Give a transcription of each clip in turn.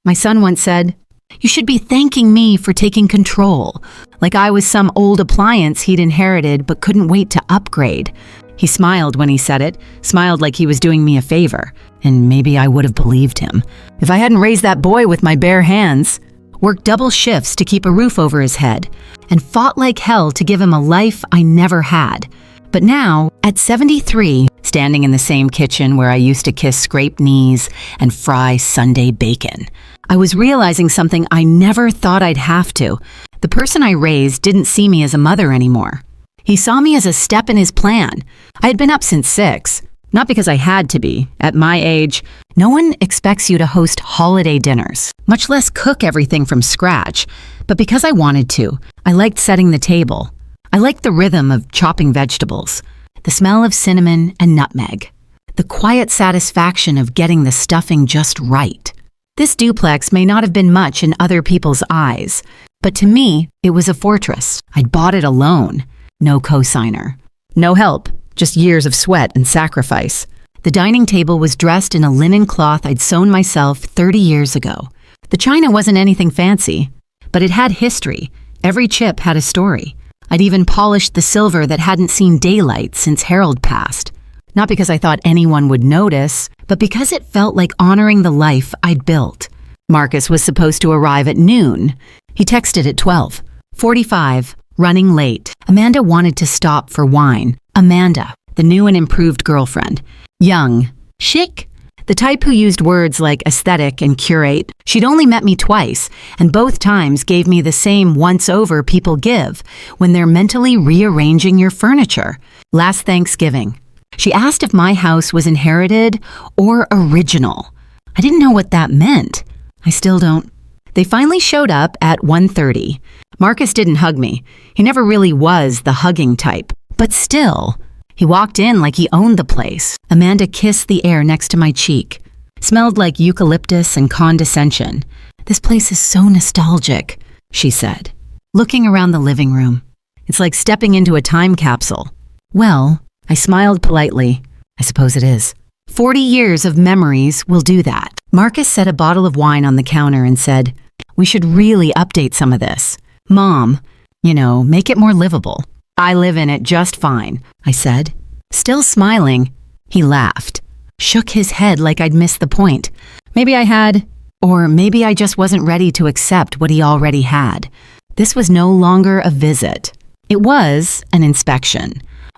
My son once said, "You should be thanking me for taking control," like I was some old appliance he'd inherited but couldn't wait to upgrade. He smiled when he said it, smiled like he was doing me a favor, and maybe I would have believed him if I hadn't raised that boy with my bare hands, worked double shifts to keep a roof over his head, and fought like hell to give him a life I never had. But now, at 73, standing in the same kitchen where I used to kiss scraped knees and fry Sunday bacon, I was realizing something I never thought I'd have to. The person I raised didn't see me as a mother anymore. He saw me as a step in his plan. I had been up since 6, not because I had to be. At my age, no one expects you to host holiday dinners, much less cook everything from scratch. But because I wanted to, I liked setting the table. I liked the rhythm of chopping vegetables, the smell of cinnamon and nutmeg, the quiet satisfaction of getting the stuffing just right. This duplex may not have been much in other people's eyes, but to me, it was a fortress. I'd bought it alone. No cosigner. No help, just years of sweat and sacrifice. The dining table was dressed in a linen cloth I'd sewn myself 30 years ago. The china wasn't anything fancy, but it had history. Every chip had a story. I'd even polished the silver that hadn't seen daylight since Harold passed. Not because I thought anyone would notice, but because it felt like honoring the life I'd built. Marcus was supposed to arrive at noon. He texted at 12:45, running late. Amanda wanted to stop for wine. Amanda, the new and improved girlfriend. Young, chic, the type who used words like aesthetic and curate. She'd only met me twice, and both times gave me the same once-over people give when they're mentally rearranging your furniture. Last Thanksgiving, she asked if my house was inherited or original. I didn't know what that meant. I still don't. They finally showed up at 1:30. Marcus didn't hug me. He never really was the hugging type. But still, he walked in like he owned the place. Amanda kissed the air next to my cheek. Smelled like eucalyptus and condescension. "This place is so nostalgic," she said, looking around the living room. "It's like stepping into a time capsule." Well, I smiled politely. I suppose it is. 40 years of memories will do that. Marcus set a bottle of wine on the counter and said, "We should really update some of this. Mom, make it more livable." "I live in it just fine," I said. Still smiling, he laughed, shook his head like I'd missed the point. Maybe I had, or maybe I just wasn't ready to accept what he already had. This was no longer a visit. It was an inspection.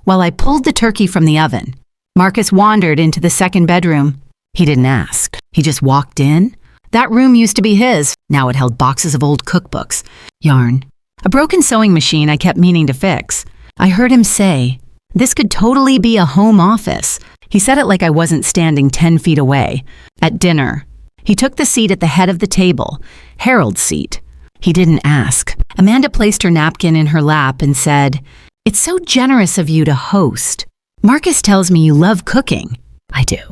While I pulled the turkey from the oven, Marcus wandered into the second bedroom. He didn't ask. He just walked in. That room used to be his. Now it held boxes of old cookbooks, yarn, a broken sewing machine I kept meaning to fix. I heard him say, "This could totally be a home office." He said it like I wasn't standing 10 feet away. At dinner, he took the seat at the head of the table, Harold's seat. He didn't ask. Amanda placed her napkin in her lap and said, "It's so generous of you to host. Marcus tells me you love cooking." I do,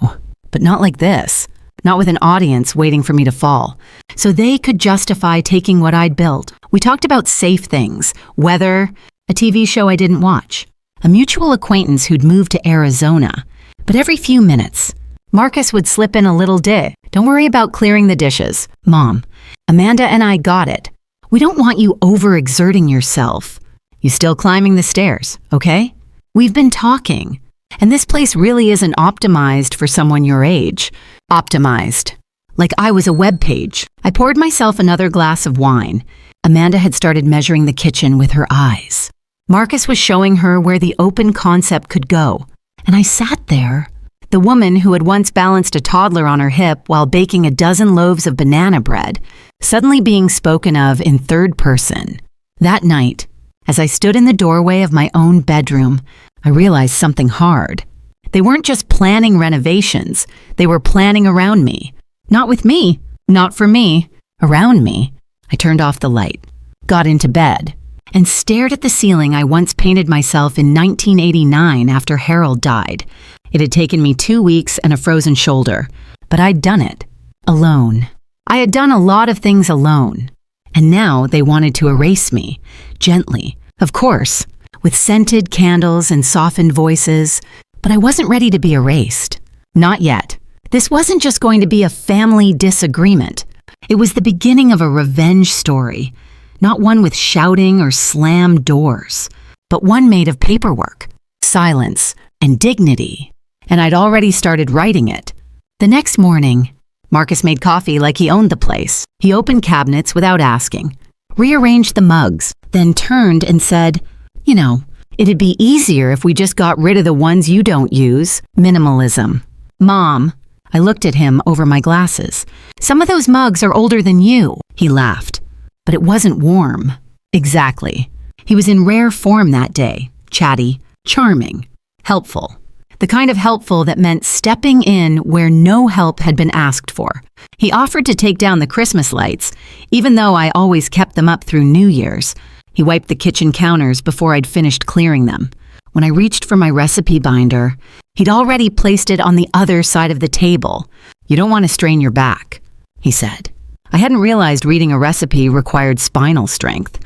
but not like this. Not with an audience waiting for me to fall. So they could justify taking what I'd built. We talked about safe things, weather, a TV show I didn't watch, a mutual acquaintance who'd moved to Arizona. But every few minutes, Marcus would slip in a little "Don't worry about clearing the dishes. Mom, Amanda and I got it. We don't want you overexerting yourself. You still climbing the stairs, okay? We've been talking, and this place really isn't optimized for someone your age." Optimized. Like I was a web page. I poured myself another glass of wine. Amanda had started measuring the kitchen with her eyes. Marcus was showing her where the open concept could go. And I sat there, the woman who had once balanced a toddler on her hip while baking a dozen loaves of banana bread, suddenly being spoken of in third person. That night, as I stood in the doorway of my own bedroom, I realized something hard. They weren't just planning renovations, they were planning around me. Not with me, not for me, around me. I turned off the light, got into bed, and stared at the ceiling I once painted myself in 1989 after Harold died. It had taken me 2 weeks and a frozen shoulder, but I'd done it, alone. I had done a lot of things alone, and now they wanted to erase me, gently, of course, with scented candles and softened voices, but I wasn't ready to be erased. Not yet. This wasn't just going to be a family disagreement. It was the beginning of a revenge story, not one with shouting or slammed doors, but one made of paperwork, silence, and dignity. And I'd already started writing it. The next morning, Marcus made coffee like he owned the place. He opened cabinets without asking, rearranged the mugs, then turned and said, "You know, it'd be easier if we just got rid of the ones you don't use. Minimalism." "Mom," I looked at him over my glasses. "Some of those mugs are older than you." He laughed. "But it wasn't warm." Exactly. He was in rare form that day. Chatty, charming, helpful. The kind of helpful that meant stepping in where no help had been asked for. He offered to take down the Christmas lights, even though I always kept them up through New Year's. He wiped the kitchen counters before I'd finished clearing them. When I reached for my recipe binder, he'd already placed it on the other side of the table. "You don't want to strain your back," he said. I hadn't realized reading a recipe required spinal strength.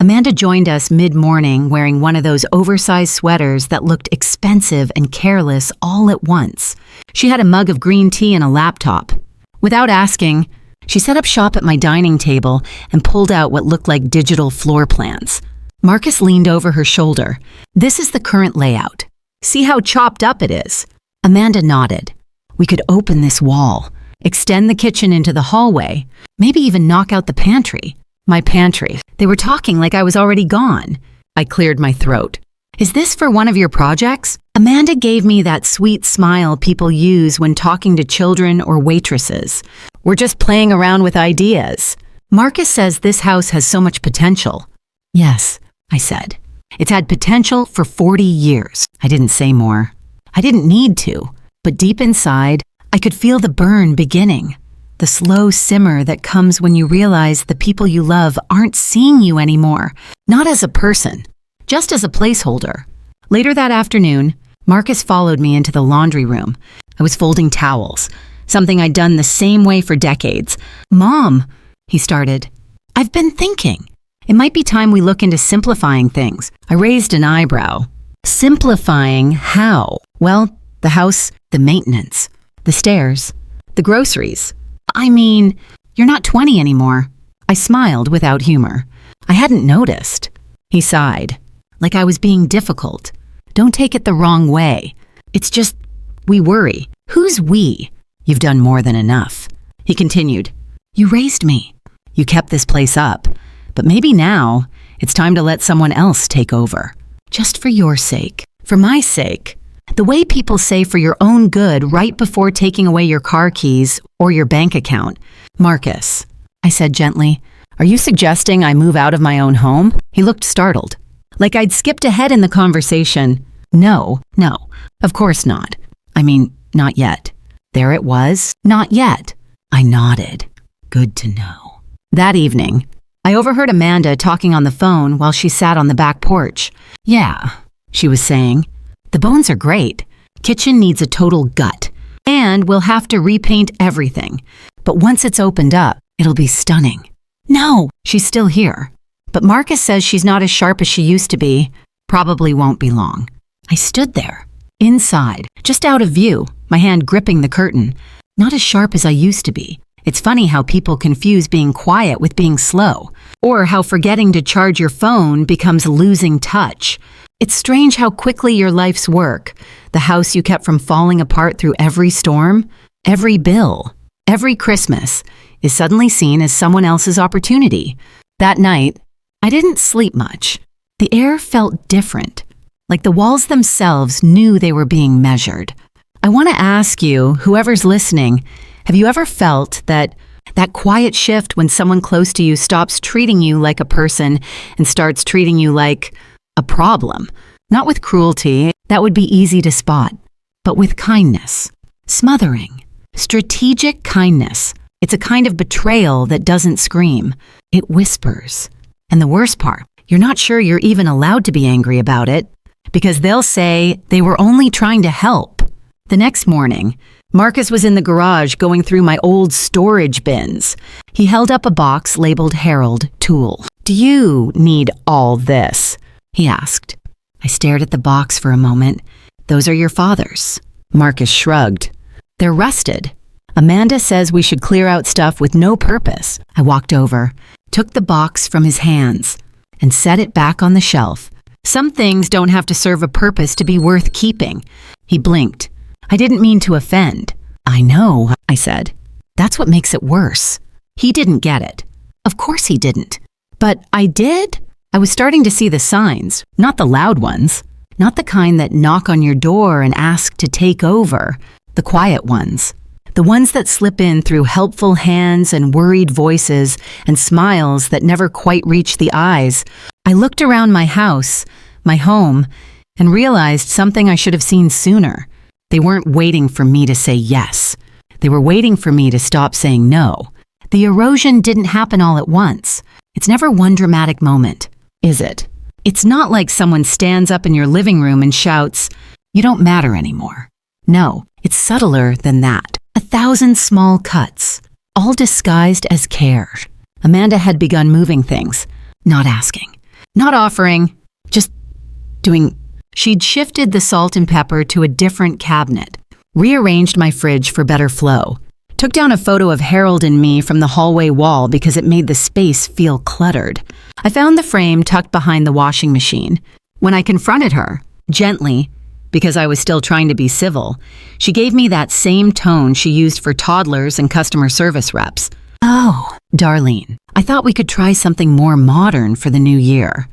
Amanda joined us mid-morning wearing one of those oversized sweaters that looked expensive and careless all at once. She had a mug of green tea and a laptop. Without asking, she set up shop at my dining table and pulled out what looked like digital floor plans. Marcus leaned over her shoulder. "This is the current layout. See how chopped up it is?" Amanda nodded. "We could open this wall, extend the kitchen into the hallway, maybe even knock out the pantry." My pantry. They were talking like I was already gone. I cleared my throat. "Is this for one of your projects?" Amanda gave me that sweet smile people use when talking to children or waitresses. "We're just playing around with ideas." "Marcus says this house has so much potential." "Yes," I said. "It's had potential for 40 years. I didn't say more. I didn't need to, but deep inside, I could feel the burn beginning. The slow simmer that comes when you realize the people you love aren't seeing you anymore, not as a person, just as a placeholder. Later that afternoon, Marcus followed me into the laundry room. I was folding towels, something I'd done the same way for decades. "Mom," he started, "I've been thinking. It might be time we look into simplifying things." I raised an eyebrow. "Simplifying how?" "Well, the house, the maintenance, the stairs, the groceries. I mean, you're not 20 anymore." I smiled without humor. I hadn't noticed. He sighed, like I was being difficult. "Don't take it the wrong way. It's just, we worry." "Who's we?" "You've done more than enough." He continued, "You raised me. You kept this place up. But maybe now, it's time to let someone else take over. Just for your sake. For my sake. The way people say for your own good right before taking away your car keys or your bank account." "Marcus," I said gently, "are you suggesting I move out of my own home?" He looked startled, like I'd skipped ahead in the conversation. No, of course not. I mean, not yet. There it was, not yet. I nodded. Good to know. That evening, I overheard Amanda talking on the phone while she sat on the back porch. "Yeah," she was saying, "the bones are great. Kitchen needs a total gut. And we'll have to repaint everything. But once it's opened up, it'll be stunning." "No, she's still here. But Marcus says she's not as sharp as she used to be. Probably won't be long." I stood there, inside, just out of view, my hand gripping the curtain. Not as sharp as I used to be. It's funny how people confuse being quiet with being slow, or how forgetting to charge your phone becomes losing touch. It's strange how quickly your life's work, the house you kept from falling apart through every storm, every bill, every Christmas, is suddenly seen as someone else's opportunity. That night, I didn't sleep much. The air felt different, like the walls themselves knew they were being measured. I want to ask you, whoever's listening, have you ever felt that quiet shift when someone close to you stops treating you like a person and starts treating you like a problem? Not with cruelty, that would be easy to spot, but with kindness, smothering, strategic kindness. It's a kind of betrayal that doesn't scream. It whispers. And the worst part, you're not sure you're even allowed to be angry about it, because they'll say they were only trying to help. The next morning, Marcus was in the garage going through my old storage bins. He held up a box labeled Harold Tool. "Do you need all this?" he asked. I stared at the box for a moment. "Those are your father's." Marcus shrugged. "They're rusted." Amanda says we should clear out stuff with no purpose. I walked over, took the box from his hands, and set it back on the shelf. Some things don't have to serve a purpose to be worth keeping. He blinked. I didn't mean to offend. I know, I said. That's what makes it worse. He didn't get it. Of course he didn't. But I did? I was starting to see the signs, not the loud ones. Not the kind that knock on your door and ask to take over. The quiet ones. The ones that slip in through helpful hands and worried voices and smiles that never quite reach the eyes. I looked around my house, my home, and realized something I should have seen sooner. They weren't waiting for me to say yes. They were waiting for me to stop saying no. The erosion didn't happen all at once. It's never one dramatic moment, is it? It's not like someone stands up in your living room and shouts, "You don't matter anymore." No, it's subtler than that. 1,000 small cuts, all disguised as care. Amanda had begun moving things, not asking, not offering, just doing. She'd shifted the salt and pepper to a different cabinet, rearranged my fridge for better flow, took down a photo of Harold and me from the hallway wall because it made the space feel cluttered. I found the frame tucked behind the washing machine. When I confronted her, gently, because I was still trying to be civil, she gave me that same tone she used for toddlers and customer service reps. "Oh, Darlene, I thought we could try something more modern for the new year."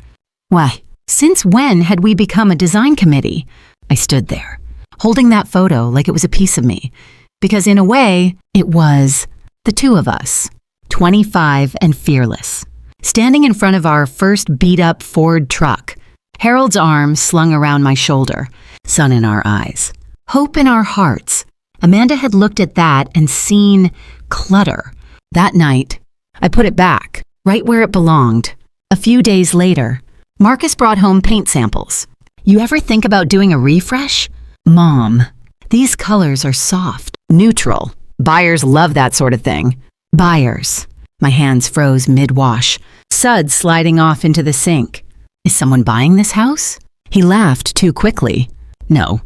Why, since when had we become a design committee? I stood there, holding that photo like it was a piece of me, because in a way, it was the two of us, 25 and fearless, standing in front of our first beat-up Ford truck, Harold's arm slung around my shoulder, sun in our eyes, hope in our hearts. Amanda had looked at that and seen clutter. That night, I put it back, right where it belonged. A few days later, Marcus brought home paint samples. "You ever think about doing a refresh?" "Mom, these colors are soft, neutral. Buyers love that sort of thing." Buyers. My hands froze mid-wash, suds sliding off into the sink. "Is someone buying this house?" He laughed too quickly. No,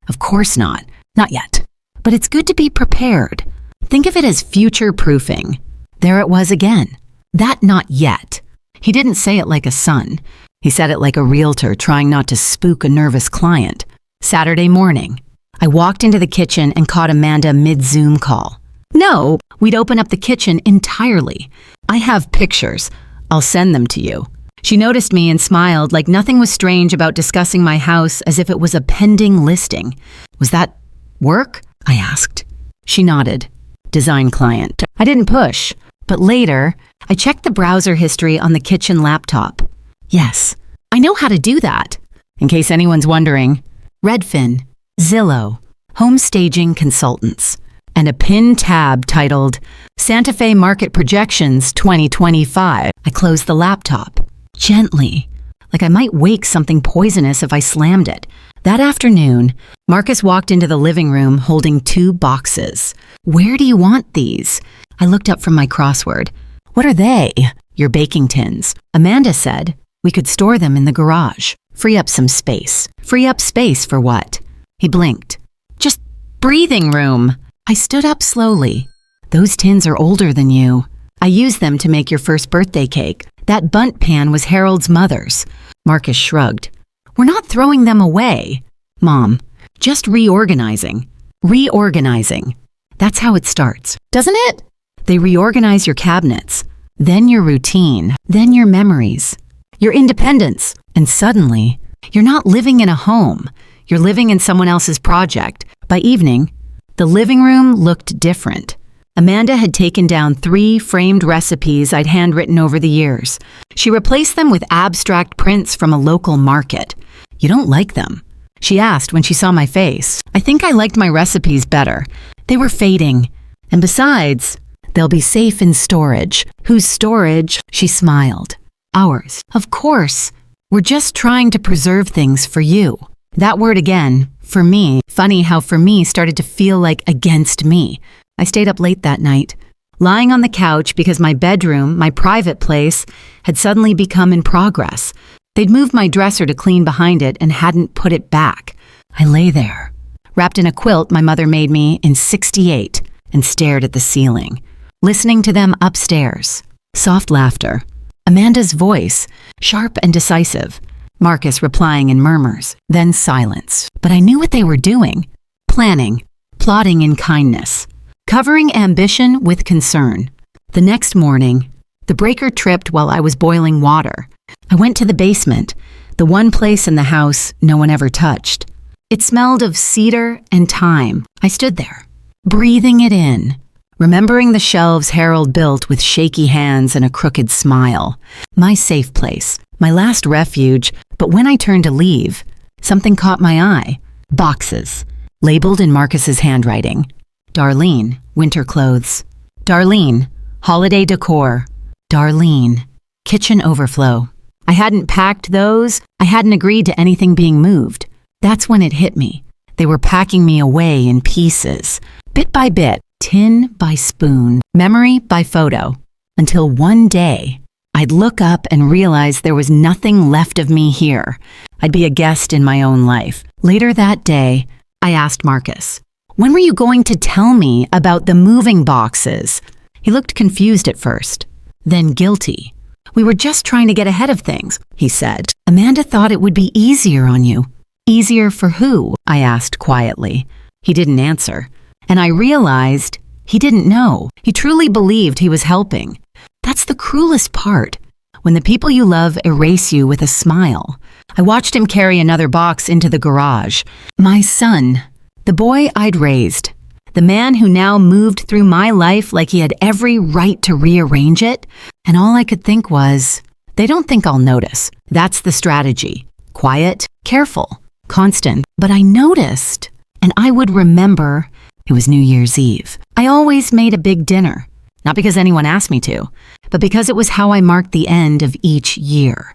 of course not. Not yet. But it's good to be prepared. Think of it as future-proofing. There it was again. That "not yet." He didn't say it like a son. He said it like a realtor trying not to spook a nervous client. Saturday morning, I walked into the kitchen and caught Amanda mid-Zoom call. No, we'd open up the kitchen entirely. I have pictures. I'll send them to you. She noticed me and smiled like nothing was strange about discussing my house as if it was a pending listing. "Was that work?" I asked. She nodded. "Design client." I didn't push, but later, I checked the browser history on the kitchen laptop. Yes, I know how to do that. In case anyone's wondering, Redfin, Zillow, Home Staging Consultants, and a pinned tab titled Santa Fe Market Projections 2025. I closed the laptop. Gently, like I might wake something poisonous if I slammed it. That afternoon, Marcus walked into the living room holding 2 boxes. "Where do you want these?" I looked up from my crossword. "What are they?" "Your baking tins." Amanda said we could store them in the garage. Free up some space. Free up space for what? He blinked. "Just breathing room." I stood up slowly. "Those tins are older than you. I used them to make your first birthday cake. That bundt pan was Harold's mother's." Marcus shrugged. "We're not throwing them away." "Mom, just reorganizing." Reorganizing. That's how it starts, doesn't it? They reorganize your cabinets, then your routine, then your memories, your independence, and suddenly, you're not living in a home. You're living in someone else's project. By evening, the living room looked different. Amanda had taken down 3 framed recipes I'd handwritten over the years. She replaced them with abstract prints from a local market. "You don't like them?" she asked when she saw my face. I think I liked my recipes better. They were fading. And besides, they'll be safe in storage. "Whose storage?" She smiled. "Ours. Of course. We're just trying to preserve things for you." That word again, for me. Funny how for me started to feel like against me. I stayed up late that night, lying on the couch because my bedroom, my private place, had suddenly become in progress. They'd moved my dresser to clean behind it and hadn't put it back. I lay there, wrapped in a quilt my mother made me in '68, and stared at the ceiling, listening to them upstairs. Soft laughter. Amanda's voice, sharp and decisive. Marcus replying in murmurs, then silence. But I knew what they were doing. Planning, plotting in kindness, covering ambition with concern. The next morning, the breaker tripped while I was boiling water. I went to the basement, the one place in the house no one ever touched. It smelled of cedar and thyme. I stood there, breathing it in, remembering the shelves Harold built with shaky hands and a crooked smile. My safe place, my last refuge, but when I turned to leave, something caught my eye. Boxes, labeled in Marcus's handwriting. Darlene, winter clothes. Darlene, holiday decor. Darlene, kitchen overflow. I hadn't packed those. I hadn't agreed to anything being moved. That's when it hit me. They were packing me away in pieces, bit by bit, tin by spoon, memory by photo, until one day I'd look up and realize there was nothing left of me here. I'd be a guest in my own life. Later that day, I asked Marcus, "When were you going to tell me about the moving boxes?" He looked confused at first, then guilty. "We were just trying to get ahead of things," he said. "Amanda thought it would be easier on you." "Easier for who?" I asked quietly. He didn't answer, and I realized he didn't know. He truly believed he was helping. That's the cruelest part, when the people you love erase you with a smile. I watched him carry another box into the garage. My son, the boy I'd raised, the man who now moved through my life like he had every right to rearrange it, and all I could think was, they don't think I'll notice. That's the strategy. Quiet, careful, constant. But I noticed, and I would remember. It was New Year's Eve. I always made a big dinner, not because anyone asked me to, but because it was how I marked the end of each year.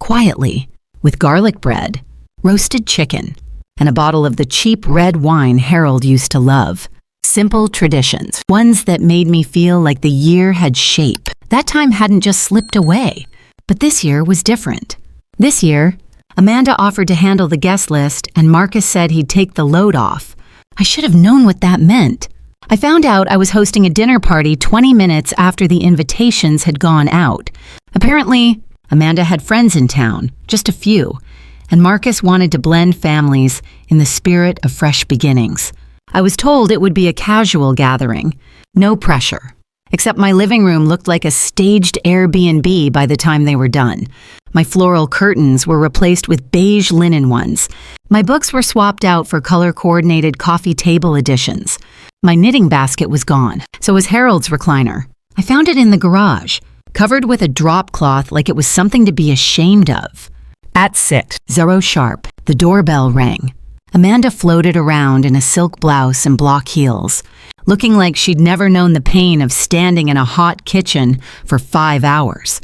Quietly, with garlic bread, roasted chicken, and a bottle of the cheap red wine Harold used to love. Simple traditions, ones that made me feel like the year had shape. That time hadn't just slipped away, but this year was different. This year, Amanda offered to handle the guest list, and Marcus said he'd take the load off. I should have known what that meant. I found out I was hosting a dinner party 20 minutes after the invitations had gone out. Apparently, Amanda had friends in town, just a few, and Marcus wanted to blend families in the spirit of fresh beginnings. I was told it would be a casual gathering, no pressure, except my living room looked like a staged Airbnb by the time they were done. My floral curtains were replaced with beige linen ones. My books were swapped out for color-coordinated coffee table editions. My knitting basket was gone, so was Harold's recliner. I found it in the garage, covered with a drop cloth like it was something to be ashamed of. At 6:00 sharp, the doorbell rang. Amanda floated around in a silk blouse and block heels, looking like she'd never known the pain of standing in a hot kitchen for 5 hours.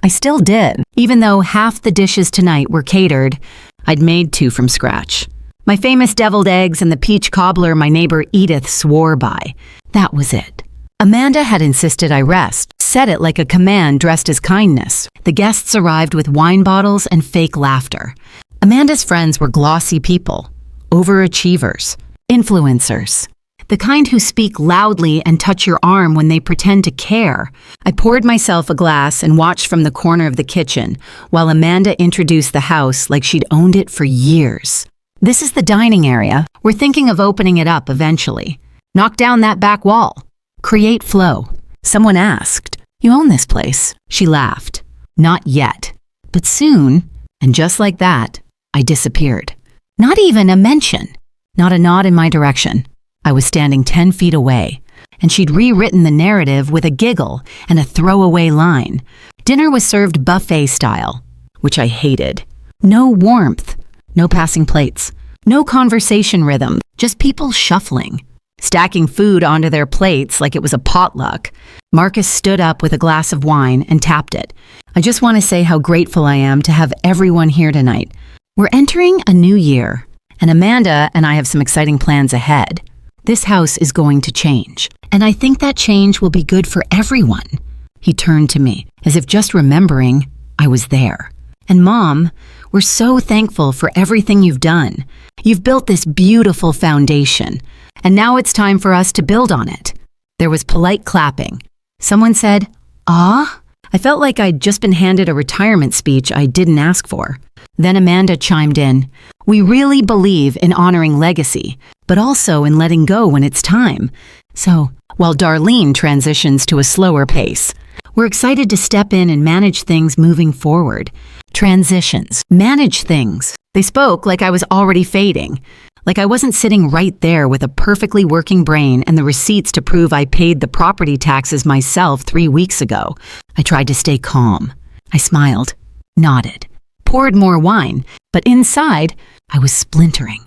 I still did. Even though half the dishes tonight were catered, I'd made 2 from scratch. My famous deviled eggs and the peach cobbler my neighbor Edith swore by. That was it. Amanda had insisted I rest, said it like a command dressed as kindness. The guests arrived with wine bottles and fake laughter. Amanda's friends were glossy people, overachievers, influencers, the kind who speak loudly and touch your arm when they pretend to care. I poured myself a glass and watched from the corner of the kitchen while Amanda introduced the house like she'd owned it for years. "This is the dining area. We're thinking of opening it up eventually. Knock down that back wall. Create flow." Someone asked, "You own this place?" She laughed. "Not yet. But soon." And just like that, I disappeared. Not even a mention. Not a nod in my direction. I was standing 10 feet away, and she'd rewritten the narrative with a giggle and a throwaway line. Dinner was served buffet style, which I hated. No warmth, no passing plates, no conversation rhythm, just people shuffling, stacking food onto their plates like it was a potluck. Marcus stood up with a glass of wine and tapped it. "I just want to say how grateful I am to have everyone here tonight. We're entering a new year, and Amanda and I have some exciting plans ahead. This house is going to change, and I think that change will be good for everyone." He turned to me, as if just remembering I was there. "And Mom, we're so thankful for everything you've done. You've built this beautiful foundation. and now it's time for us to build on it." There was polite clapping. Someone said, "Ah?" I felt like I'd just been handed a retirement speech I didn't ask for. Then Amanda chimed in. "We really believe in honoring legacy, but also in letting go when it's time. So, while Darlene transitions to a slower pace, we're excited to step in and manage things moving forward." Transitions. Manage things. They spoke like I was already fading. Like I wasn't sitting right there with a perfectly working brain and the receipts to prove I paid the property taxes myself 3 weeks ago. I tried to stay calm. I smiled, nodded, poured more wine, but inside, I was splintering.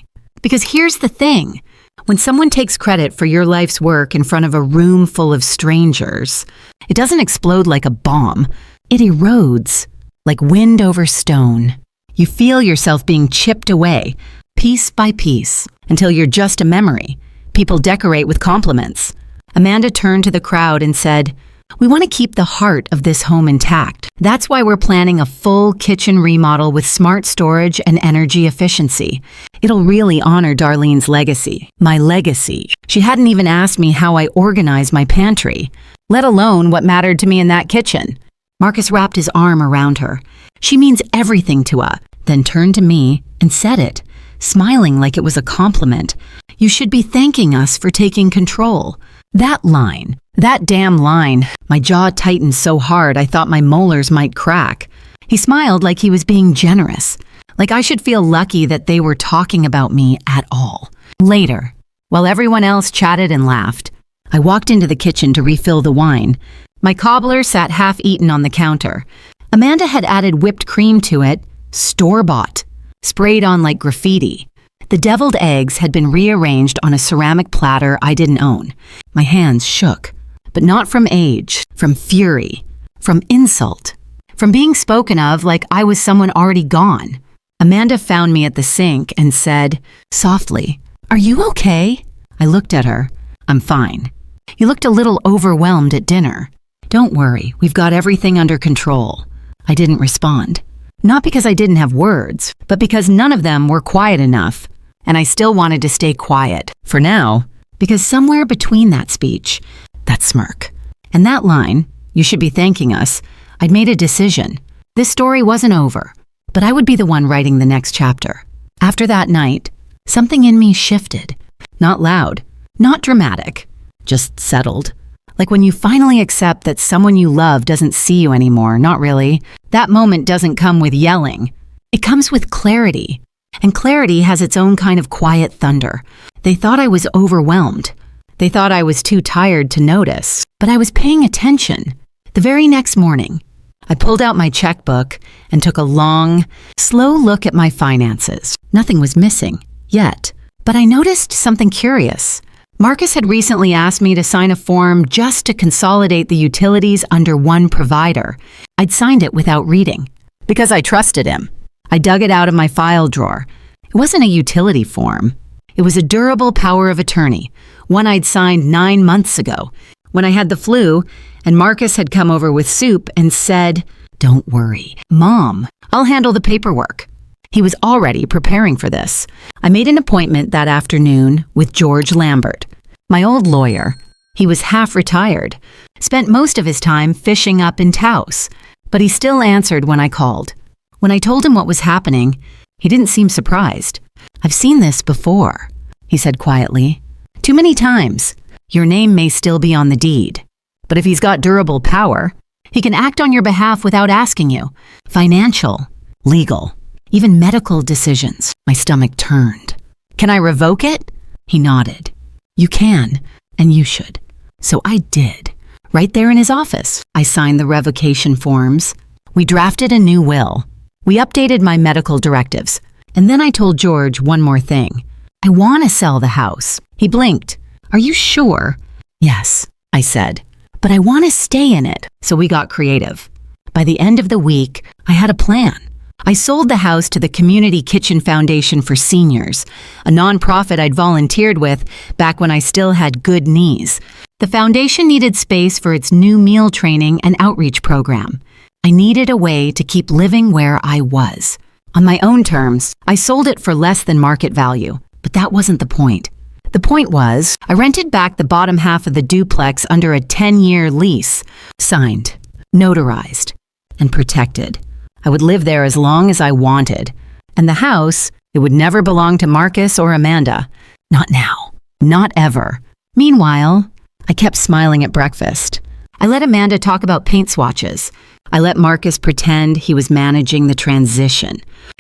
Because here's the thing. When someone takes credit for your life's work in front of a room full of strangers, it doesn't explode like a bomb. It erodes, like wind over stone. You feel yourself being chipped away, piece by piece, until you're just a memory. People decorate with compliments. Amanda turned to the crowd and said, "We want to keep the heart of this home intact. That's why we're planning a full kitchen remodel with smart storage and energy efficiency. It'll really honor Darlene's legacy, my legacy. She hadn't even asked me how I organize my pantry, let alone what mattered to me in that kitchen." Marcus wrapped his arm around her. "She means everything to us," then turned to me and said it, smiling like it was a compliment. "You should be thanking us for taking control." That line, that damn line, my jaw tightened so hard I thought my molars might crack. He smiled like he was being generous, like I should feel lucky that they were talking about me at all. Later, while everyone else chatted and laughed, I walked into the kitchen to refill the wine. My cobbler sat half-eaten on the counter. Amanda had added whipped cream to it, store-bought, sprayed on like graffiti. The deviled eggs had been rearranged on a ceramic platter I didn't own. My hands shook, but not from age, from fury, from insult, from being spoken of like I was someone already gone. Amanda found me at the sink and said, softly, "Are you okay?" I looked at her. "I'm fine. You looked a little overwhelmed at dinner." "Don't worry, we've got everything under control." I didn't respond. Not because I didn't have words, but because none of them were quiet enough. And I still wanted to stay quiet, for now, because somewhere between that speech, that smirk, and that line, "You should be thanking us," I'd made a decision. This story wasn't over, but I would be the one writing the next chapter. After that night, something in me shifted. Not loud, not dramatic, just settled. Like when you finally accept that someone you love doesn't see you anymore, not really. That moment doesn't come with yelling. It comes with clarity. And clarity has its own kind of quiet thunder. They thought I was overwhelmed. They thought I was too tired to notice, but I was paying attention. The very next morning, I pulled out my checkbook and took a long, slow look at my finances. Nothing was missing, yet, but I noticed something curious. Marcus had recently asked me to sign a form just to consolidate the utilities under one provider. I'd signed it without reading, because I trusted him. I dug it out of my file drawer. It wasn't a utility form. It was a durable power of attorney, one I'd signed 9 months ago, when I had the flu, and Marcus had come over with soup and said, "Don't worry, Mom, I'll handle the paperwork." He was already preparing for this. I made an appointment that afternoon with George Lambert, my old lawyer. He was half retired, spent most of his time fishing up in Taos, but he still answered when I called. When I told him what was happening, he didn't seem surprised. "I've seen this before," he said quietly. "Too many times. Your name may still be on the deed. But if he's got durable power, he can act on your behalf without asking you. Financial, legal, even medical decisions." My stomach turned. "Can I revoke it?" He nodded. "You can, and you should." So I did. Right there in his office, I signed the revocation forms. We drafted a new will. We updated my medical directives. And then I told George one more thing. "I want to sell the house." He blinked. "Are you sure?" "Yes," I said. "But I want to stay in it." So we got creative. By the end of the week, I had a plan. I sold the house to the Community Kitchen Foundation for Seniors, a nonprofit I'd volunteered with back when I still had good knees. The foundation needed space for its new meal training and outreach program. I needed a way to keep living where I was. On my own terms, I sold it for less than market value, but that wasn't the point. The point was, I rented back the bottom half of the duplex under a 10-year lease, signed, notarized, and protected. I would live there as long as I wanted. And the house, it would never belong to Marcus or Amanda. Not now. Not ever. Meanwhile, I kept smiling at breakfast. I let Amanda talk about paint swatches. I let Marcus pretend he was managing the transition.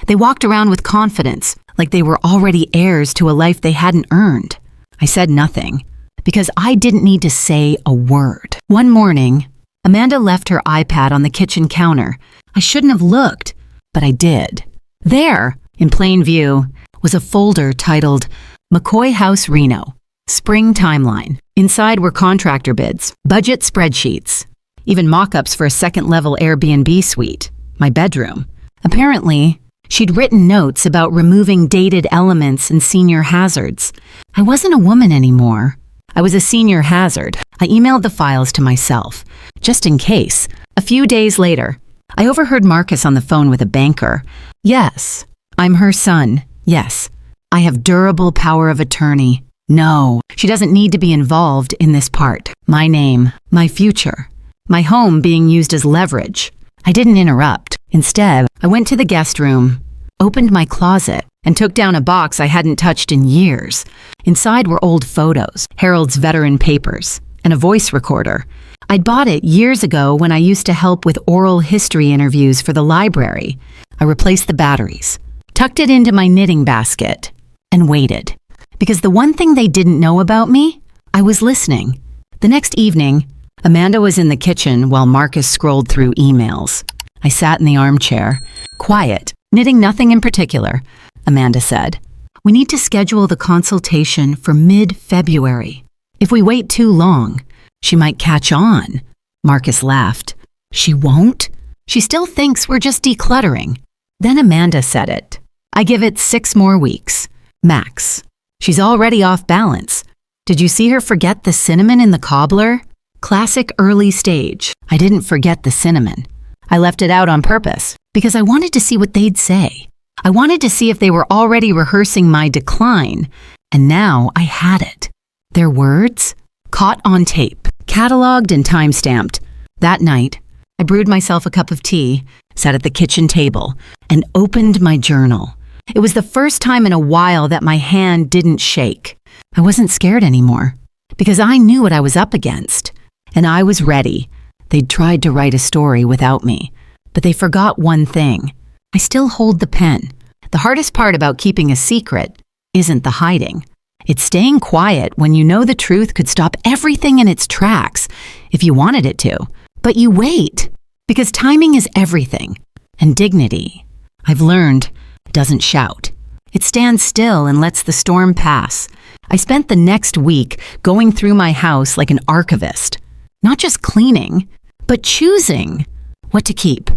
They walked around with confidence, like they were already heirs to a life they hadn't earned. I said nothing, because I didn't need to say a word. One morning, Amanda left her iPad on the kitchen counter. I shouldn't have looked, but I did. There, in plain view, was a folder titled McCoy House Reno, Spring Timeline. Inside were contractor bids, budget spreadsheets, even mock-ups for a second-level Airbnb suite, my bedroom. Apparently, she'd written notes about removing dated elements and senior hazards. I wasn't a woman anymore. I was a senior hazard. I emailed the files to myself, just in case. A few days later, I overheard Marcus on the phone with a banker. Yes, I'm her son. Yes, I have durable power of attorney. No, she doesn't need to be involved in this part. My name, my future, my home being used as leverage. I didn't interrupt. Instead, I went to the guest room, opened my closet, and took down a box I hadn't touched in years. Inside were old photos, Harold's veteran papers, and a voice recorder. I'd bought it years ago when I used to help with oral history interviews for the library. I replaced the batteries, tucked it into my knitting basket, and waited. Because the one thing they didn't know about me, I was listening. The next evening, Amanda was in the kitchen while Marcus scrolled through emails. I sat in the armchair, quiet, knitting nothing in particular. Amanda said, "We need to schedule the consultation for mid-February. If we wait too long, she might catch on." Marcus laughed. "She won't? She still thinks we're just decluttering." Then Amanda said it. "I give it 6 more weeks, max. She's already off balance. Did you see her forget the cinnamon in the cobbler? Classic early stage." I didn't forget the cinnamon. I left it out on purpose because I wanted to see what they'd say. I wanted to see if they were already rehearsing my decline, and now I had it. Their words, caught on tape, cataloged and time-stamped. That night, I brewed myself a cup of tea, sat at the kitchen table, and opened my journal. It was the first time in a while that my hand didn't shake. I wasn't scared anymore, because I knew what I was up against, and I was ready. They'd tried to write a story without me, but they forgot one thing. I still hold the pen. The hardest part about keeping a secret isn't the hiding. It's staying quiet when you know the truth could stop everything in its tracks if you wanted it to. But you wait, because timing is everything. And dignity, I've learned, doesn't shout. It stands still and lets the storm pass. I spent the next week going through my house like an archivist. Not just cleaning, but choosing what to keep,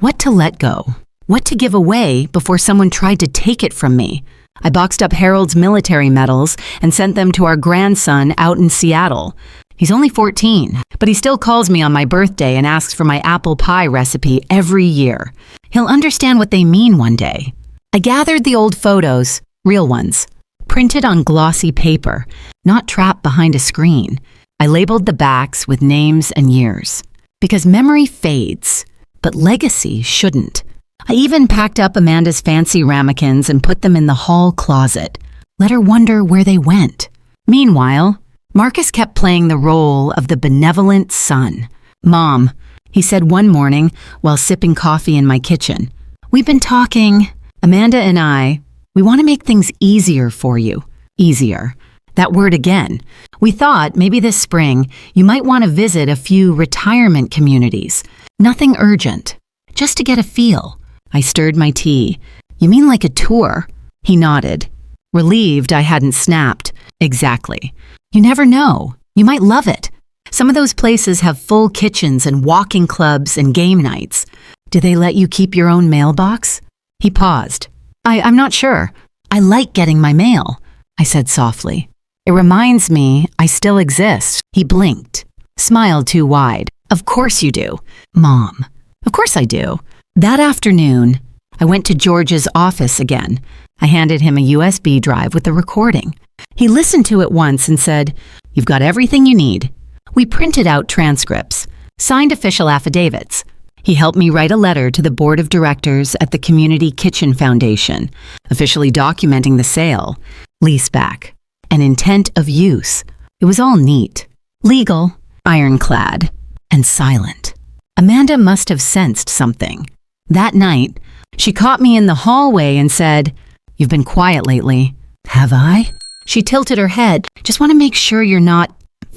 what to let go, what to give away before someone tried to take it from me. I boxed up Harold's military medals and sent them to our grandson out in Seattle. He's only 14, but he still calls me on my birthday and asks for my apple pie recipe every year. He'll understand what they mean one day. I gathered the old photos, real ones, printed on glossy paper, not trapped behind a screen. I labeled the backs with names and years, because memory fades, but legacy shouldn't. I even packed up Amanda's fancy ramekins and put them in the hall closet. Let her wonder where they went. Meanwhile, Marcus kept playing the role of the benevolent son. "Mom," he said one morning while sipping coffee in my kitchen, "we've been talking, Amanda and I, we want to make things easier for you." Easier. That word again. We thought maybe this spring you might want to visit a few retirement communities. Nothing urgent, just to get a feel. I stirred my tea. "You mean like a tour?" He nodded, relieved I hadn't snapped. "Exactly. You never know. You might love it. Some of those places have full kitchens and walking clubs and game nights. Do they let you keep your own mailbox?" He paused. I'm not sure. I like getting my mail," I said softly. "It reminds me I still exist." He blinked, smiled too wide. "Of course you do, Mom. Of course I do." That afternoon, I went to George's office again. I handed him a USB drive with the recording. He listened to it once and said, "You've got everything you need." We printed out transcripts, signed official affidavits. He helped me write a letter to the board of directors at the Community Kitchen Foundation, officially documenting the sale, leaseback, and intent of use. It was all neat, legal, ironclad, and silent. Amanda must have sensed something. That night, she caught me in the hallway and said, "You've been quiet lately." "Have I?" She tilted her head. "Just want to make sure you're not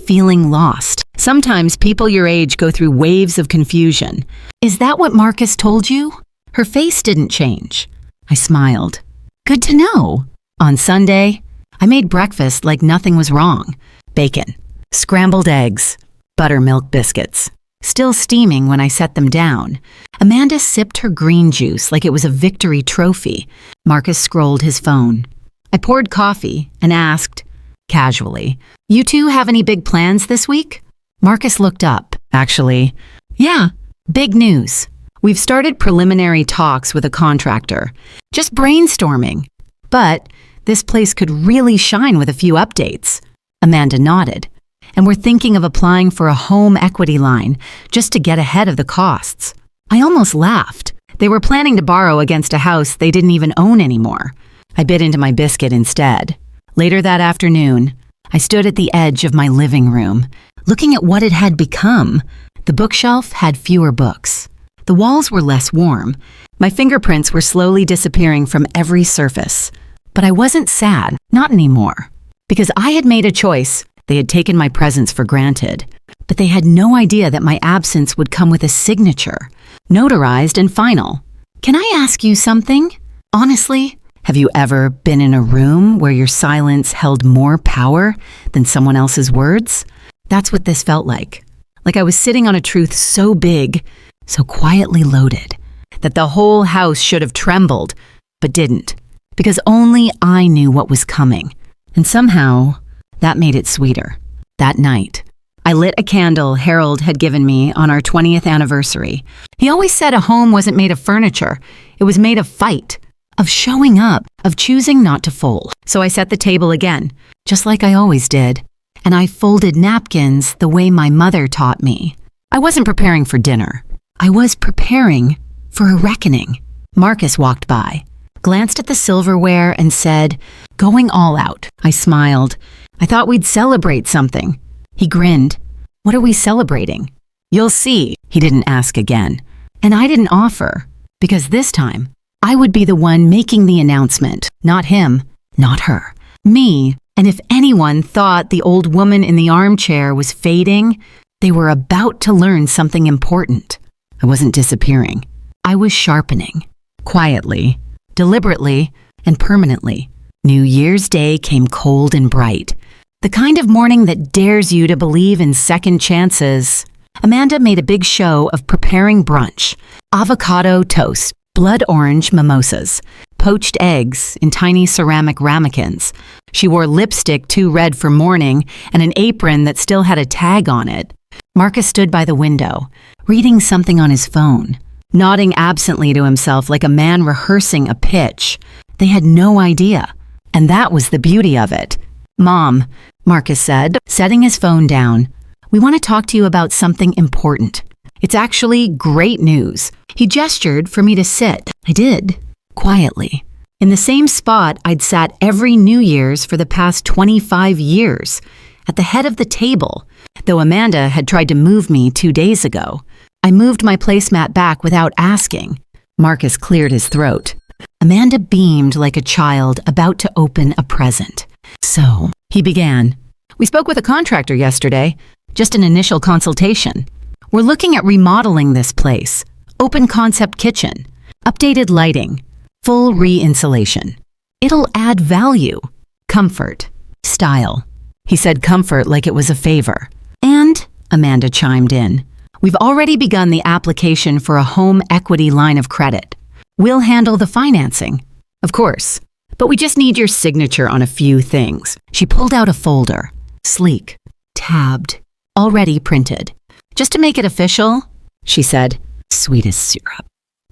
feeling lost. Sometimes people your age go through waves of confusion. Is that what Marcus told you?" Her face didn't change. I smiled. "Good to know." On Sunday, I made breakfast like nothing was wrong. Bacon, scrambled eggs, buttermilk biscuits. Still steaming when I set them down. Amanda sipped her green juice like it was a victory trophy. Marcus scrolled his phone. I poured coffee and asked, casually, "You two have any big plans this week?" Marcus looked up. "Actually, yeah, big news. We've started preliminary talks with a contractor. Just brainstorming. But this place could really shine with a few updates." Amanda nodded. "And we're thinking of applying for a home equity line just to get ahead of the costs." I almost laughed. They were planning to borrow against a house they didn't even own anymore. I bit into my biscuit instead. Later that afternoon, I stood at the edge of my living room, looking at what it had become. The bookshelf had fewer books. The walls were less warm. My fingerprints were slowly disappearing from every surface. But I wasn't sad, not anymore. Because I had made a choice. They had taken my presence for granted. But they had no idea that my absence would come with a signature, notarized and final. "Can I ask you something? Honestly, have you ever been in a room where your silence held more power than someone else's words?" That's what this felt like. Like I was sitting on a truth so big, so quietly loaded, that the whole house should have trembled, but didn't. Because only I knew what was coming. And somehow, that made it sweeter. That night, I lit a candle Harold had given me on our 20th anniversary. He always said a home wasn't made of furniture. It was made of fight, of showing up, of choosing not to fold. So I set the table again, just like I always did. And I folded napkins the way my mother taught me. I wasn't preparing for dinner. I was preparing for a reckoning. Marcus walked by, glanced at the silverware and said, "Going all out." I smiled. I thought we'd celebrate something. He grinned. "What are we celebrating?" "You'll see." He didn't ask again. And I didn't offer, because this time, I would be the one making the announcement, not him, not her. Me, and if anyone thought the old woman in the armchair was fading, they were about to learn something important. I wasn't disappearing. I was sharpening. Quietly, deliberately, and permanently. New Year's Day came cold and bright. The kind of morning that dares you to believe in second chances. Amanda made a big show of preparing brunch. Avocado toast, blood orange mimosas, poached eggs in tiny ceramic ramekins. She wore lipstick too red for morning and an apron that still had a tag on it. Marcus stood by the window, reading something on his phone, nodding absently to himself like a man rehearsing a pitch. They had no idea, and that was the beauty of it. "Mom," Marcus said, setting his phone down, "we want to talk to you about something important. It's actually great news." He gestured for me to sit. I did, quietly, in the same spot I'd sat every New Year's for the past 25 years, at the head of the table, though Amanda had tried to move me 2 days ago. I moved my placemat back without asking. Marcus cleared his throat. Amanda beamed like a child about to open a present. "So," he began, "we spoke with a contractor yesterday, just an initial consultation. We're looking at remodeling this place, open concept kitchen, updated lighting, full re-insulation. It'll add value, comfort, style." He said comfort like it was a favor. "And," Amanda chimed in, "we've already begun the application for a home equity line of credit. We'll handle the financing, of course, but we just need your signature on a few things." She pulled out a folder, sleek, tabbed, already printed. "Just to make it official," she said, sweet as syrup.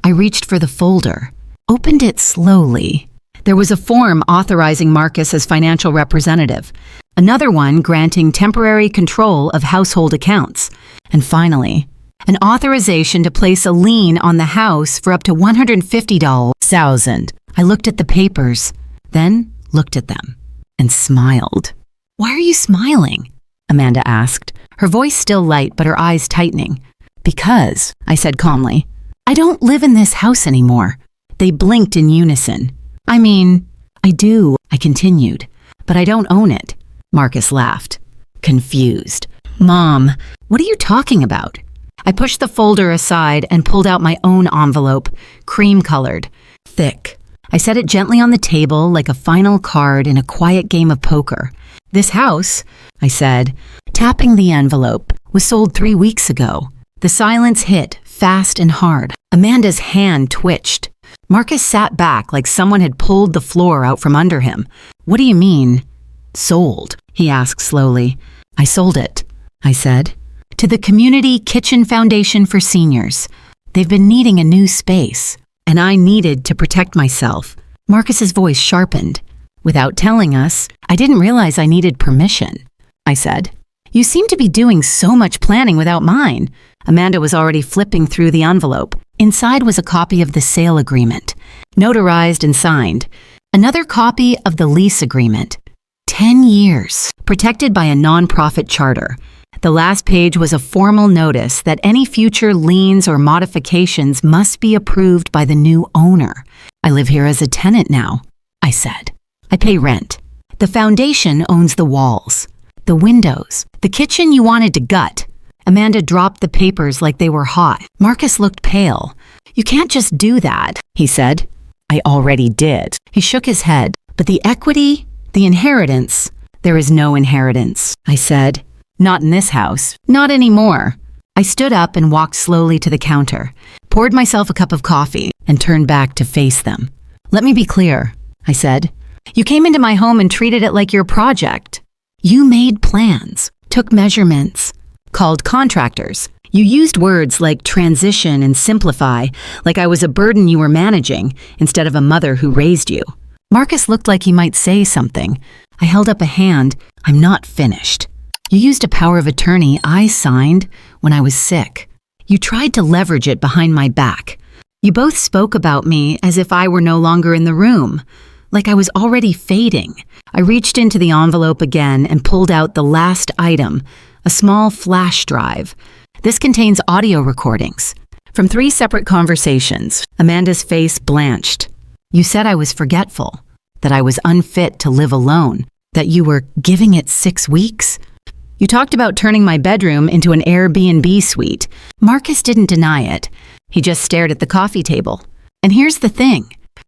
I reached for the folder, opened it slowly, There was a form authorizing Marcus as financial representative, another one granting temporary control of household accounts, and finally, an authorization to place a lien on the house for up to $150,000. I looked at the papers, then looked at them, and smiled. "Why are you smiling?" Amanda asked, her voice still light but her eyes tightening. "Because," I said calmly, "I don't live in this house anymore." They blinked in unison. "I mean, I do," I continued, "but I don't own it." Marcus laughed, confused. "Mom, what are you talking about?" I pushed the folder aside and pulled out my own envelope, cream-colored, thick. I set it gently on the table like a final card in a quiet game of poker. "This house," I said, tapping the envelope, "was sold 3 weeks ago." The silence hit, fast and hard. Amanda's hand twitched. Marcus sat back like someone had pulled the floor out from under him. "What do you mean, sold?" he asked slowly. "I sold it," I said, "to the Community Kitchen Foundation for Seniors. They've been needing a new space, and I needed to protect myself." Marcus's voice sharpened. "Without telling us, I didn't realize I needed permission," I said. "You seem to be doing so much planning without mine." Amanda was already flipping through the envelope. Inside was a copy of the sale agreement, notarized and signed. Another copy of the lease agreement. 10 years, protected by a nonprofit charter. The last page was a formal notice that any future liens or modifications must be approved by the new owner. "I live here as a tenant now," I said. "I pay rent. The foundation owns the walls, the windows, the kitchen you wanted to gut." Amanda dropped the papers like they were hot. Marcus looked pale. "You can't just do that," he said. "I already did." He shook his head. "But the equity, the inheritance—" "There is no inheritance," I said. "Not in this house. Not anymore." I stood up and walked slowly to the counter, poured myself a cup of coffee, and turned back to face them. "Let me be clear," I said. "You came into my home and treated it like your project. You made plans, took measurements, called contractors. You used words like transition and simplify, like I was a burden you were managing instead of a mother who raised you." Marcus looked like he might say something. I held up a hand. "I'm not finished. You used a power of attorney I signed when I was sick. You tried to leverage it behind my back. You both spoke about me as if I were no longer in the room, like I was already fading." I reached into the envelope again and pulled out the last item, a small flash drive. "This contains audio recordings from 3 separate conversations." Amanda's face blanched. "You said I was forgetful, that I was unfit to live alone, that you were giving it 6 weeks. You talked about turning my bedroom into an Airbnb suite." Marcus didn't deny it. He just stared at the coffee table. "And here's the thing.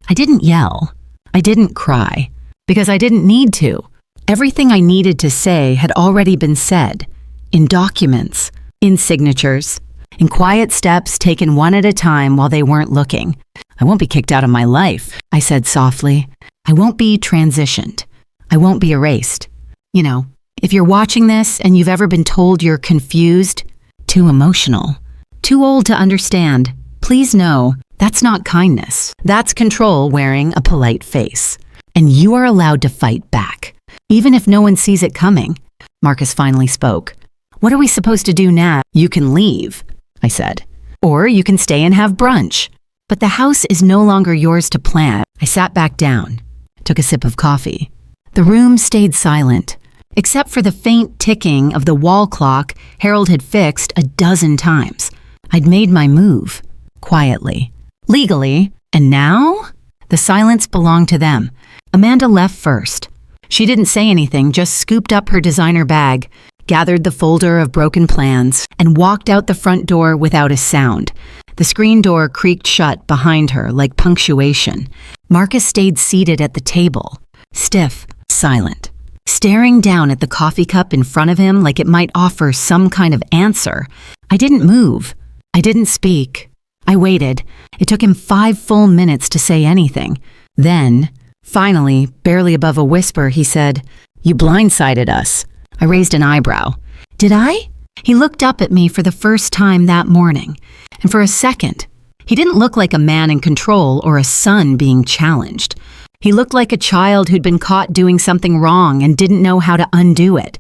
I didn't yell. I didn't cry, because I didn't need to. Everything I needed to say had already been said, in documents, in signatures, in quiet steps taken one at a time while they weren't looking. I won't be kicked out of my life," I said softly. "I won't be transitioned. I won't be erased. You know, if you're watching this and you've ever been told you're confused, too emotional, too old to understand, please know that's not kindness. That's control wearing a polite face. And you are allowed to fight back, even if no one sees it coming." Marcus finally spoke. "What are we supposed to do now?" "You can leave," I said. "Or you can stay and have brunch. But the house is no longer yours to plan." I sat back down, took a sip of coffee. The room stayed silent, except for the faint ticking of the wall clock Harold had fixed a dozen times. I'd made my move, quietly, legally, and now? The silence belonged to them. Amanda left first. She didn't say anything, just scooped up her designer bag, gathered the folder of broken plans, and walked out the front door without a sound. The screen door creaked shut behind her like punctuation. Marcus stayed seated at the table, stiff, silent, staring down at the coffee cup in front of him like it might offer some kind of answer. I didn't move. I didn't speak. I waited. It took him 5 full minutes to say anything. Then, finally, barely above a whisper, he said, "You blindsided us." I raised an eyebrow. "Did I?" He looked up at me for the first time that morning, and for a second, he didn't look like a man in control or a son being challenged. He looked like a child who'd been caught doing something wrong and didn't know how to undo it.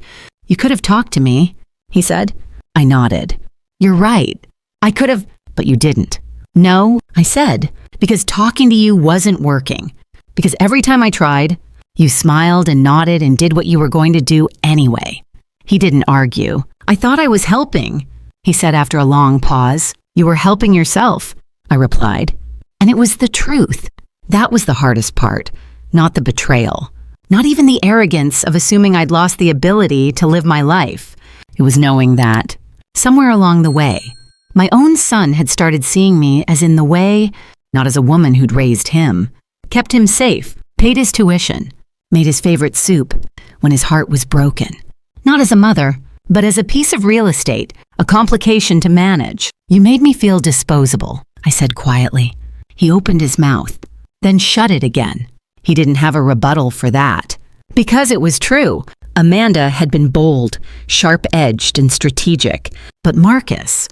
"You could have talked to me," he said. I nodded. "You're right. I could have, but you didn't." "No," I said, "because talking to you wasn't working. Because every time I tried, you smiled and nodded and did what you were going to do anyway." He didn't argue. "I thought I was helping," he said after a long pause. "You were helping yourself," I replied. And it was the truth. That was the hardest part, not the betrayal. Not even the arrogance of assuming I'd lost the ability to live my life. It was knowing that, somewhere along the way, my own son had started seeing me as in the way, not as a woman who'd raised him, kept him safe, paid his tuition, made his favorite soup when his heart was broken. Not as a mother, but as a piece of real estate, a complication to manage. "You made me feel disposable," I said quietly. He opened his mouth, then shut it again. He didn't have a rebuttal for that. Because it was true. Amanda had been bold, sharp-edged, and strategic. But Marcus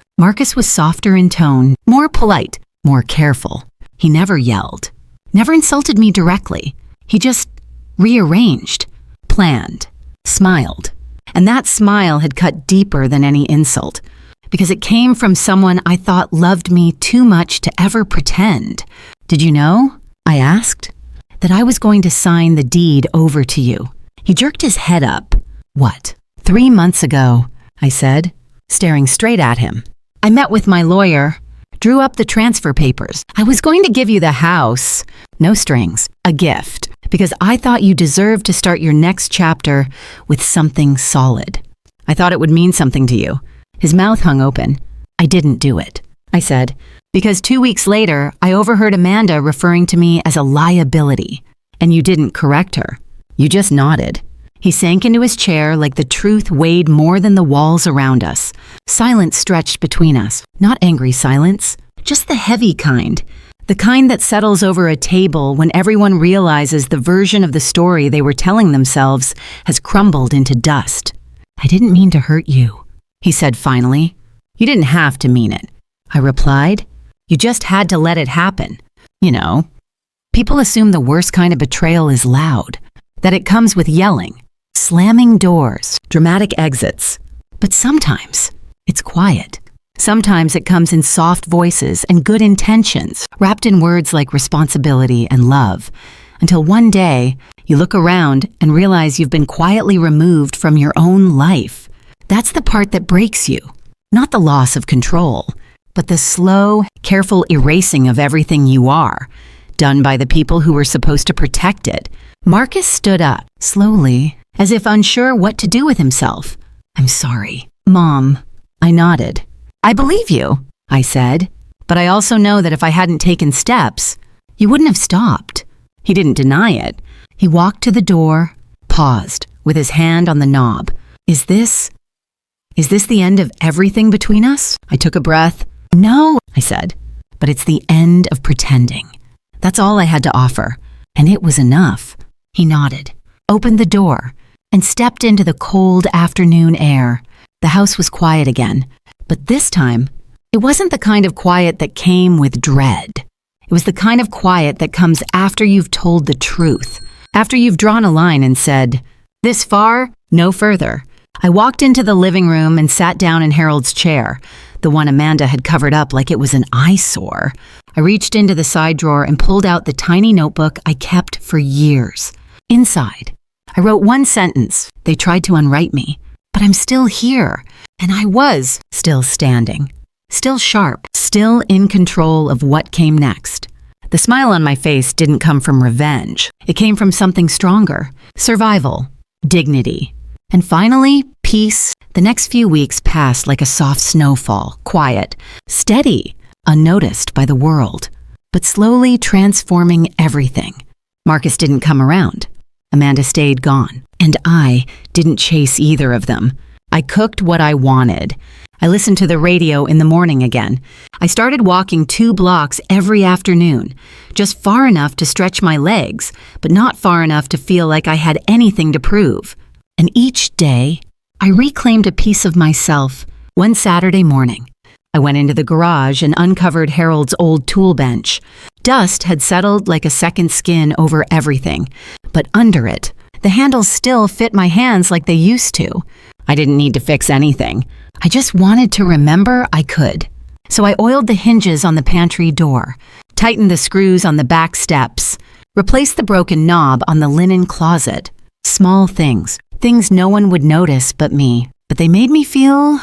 was softer in tone, more polite, more careful. He never yelled, never insulted me directly. He just rearranged, planned, smiled. And that smile had cut deeper than any insult, because it came from someone I thought loved me too much to ever pretend. "Did you know," I asked, "that I was going to sign the deed over to you?" He jerked his head up. "What? 3 months ago," I said, staring straight at him. "I met with my lawyer, drew up the transfer papers. I was going to give you the house, no strings, a gift, because I thought you deserved to start your next chapter with something solid. I thought it would mean something to you." His mouth hung open. "I didn't do it," I said, "because 2 weeks later, I overheard Amanda referring to me as a liability, and you didn't correct her. You just nodded." He sank into his chair like the truth weighed more than the walls around us. Silence stretched between us. Not angry silence, just the heavy kind. The kind that settles over a table when everyone realizes the version of the story they were telling themselves has crumbled into dust. "I didn't mean to hurt you," he said finally. "You didn't have to mean it," I replied. "You just had to let it happen. You know, people assume the worst kind of betrayal is loud, that it comes with yelling, slamming doors, dramatic exits. But sometimes it's quiet. Sometimes it comes in soft voices and good intentions, wrapped in words like responsibility and love, until one day you look around and realize you've been quietly removed from your own life. That's the part that breaks you, not the loss of control, but the slow, careful erasing of everything you are, done by the people who were supposed to protect it." Marcus stood up, slowly, as if unsure what to do with himself. "I'm sorry, Mom." I nodded. "I believe you," I said, "but I also know that if I hadn't taken steps, you wouldn't have stopped." He didn't deny it. He walked to the door, paused, with his hand on the knob. Is this the end of everything between us?" I took a breath. "No," I said, "but it's the end of pretending." That's all I had to offer, and it was enough. He nodded, opened the door, and stepped into the cold afternoon air. The house was quiet again, but this time, it wasn't the kind of quiet that came with dread. It was the kind of quiet that comes after you've told the truth, after you've drawn a line and said, "This far, no further." I walked into the living room and sat down in Harold's chair, the one Amanda had covered up like it was an eyesore. I reached into the side drawer and pulled out the tiny notebook I kept for years. Inside, I wrote one sentence. They tried to unwrite me, but I'm still here. And I was still standing, still sharp, still in control of what came next. The smile on my face didn't come from revenge. It came from something stronger: survival, dignity, and finally, peace. The next few weeks passed like a soft snowfall, quiet, steady, unnoticed by the world, but slowly transforming everything. Marcus didn't come around. Amanda stayed gone, and I didn't chase either of them. I cooked what I wanted. I listened to the radio in the morning again. I started walking 2 blocks every afternoon, just far enough to stretch my legs, but not far enough to feel like I had anything to prove. And each day, I reclaimed a piece of myself. One Saturday morning, I went into the garage and uncovered Harold's old tool bench. Dust had settled like a second skin over everything, but under it, the handles still fit my hands like they used to. I didn't need to fix anything. I just wanted to remember I could. So I oiled the hinges on the pantry door, tightened the screws on the back steps, replaced the broken knob on the linen closet. Small things, things no one would notice but me, but they made me feel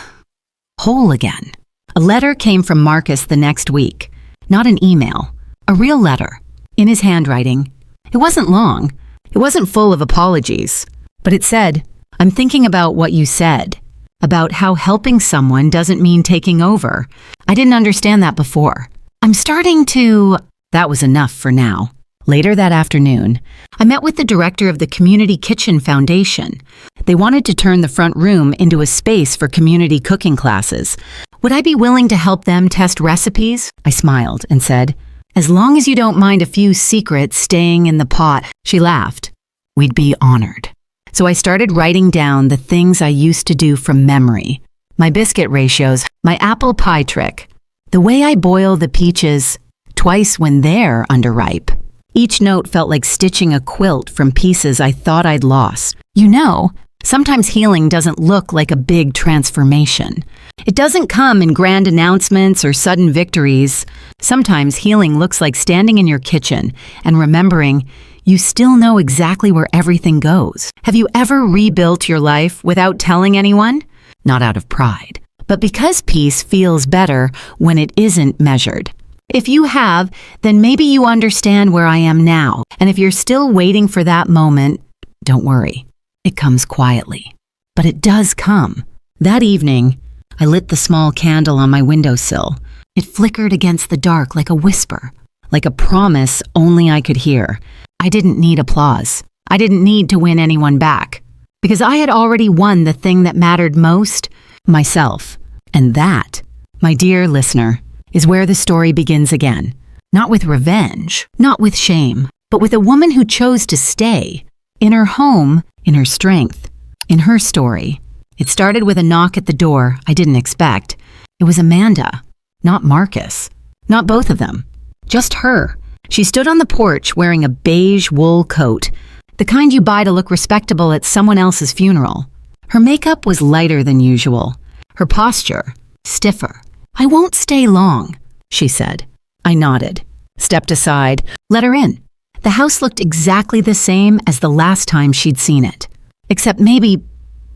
whole again. A letter came from Marcus the next week. Not an email, a real letter, in his handwriting. It wasn't long. It wasn't full of apologies, but it said, "I'm thinking about what you said, about how helping someone doesn't mean taking over. I didn't understand that before. I'm starting to..." That was enough for now. Later that afternoon, I met with the director of the Community Kitchen Foundation. They wanted to turn the front room into a space for community cooking classes. Would I be willing to help them test recipes? I smiled and said, "As long as you don't mind a few secrets staying in the pot." She laughed. We'd be honored. So I started writing down the things I used to do from memory. My biscuit ratios, my apple pie trick, the way I boil the peaches twice when they're underripe. Each note felt like stitching a quilt from pieces I thought I'd lost. You know, sometimes healing doesn't look like a big transformation. It doesn't come in grand announcements or sudden victories. Sometimes healing looks like standing in your kitchen and remembering you still know exactly where everything goes. Have you ever rebuilt your life without telling anyone? Not out of pride, but because peace feels better when it isn't measured. If you have, then maybe you understand where I am now. And if you're still waiting for that moment, don't worry. It comes quietly. But it does come. That evening, I lit the small candle on my windowsill. It flickered against the dark like a whisper, like a promise only I could hear. I didn't need applause. I didn't need to win anyone back. Because I had already won the thing that mattered most, myself. And that, my dear listener, is where the story begins again. Not with revenge, not with shame, but with a woman who chose to stay. In her home, in her strength, in her story. It started with a knock at the door I didn't expect. It was Amanda, not Marcus. Not both of them. Just her. She stood on the porch wearing a beige wool coat, the kind you buy to look respectable at someone else's funeral. Her makeup was lighter than usual. Her posture, stiffer. "I won't stay long," she said. I nodded, stepped aside, let her in. The house looked exactly the same as the last time she'd seen it, except maybe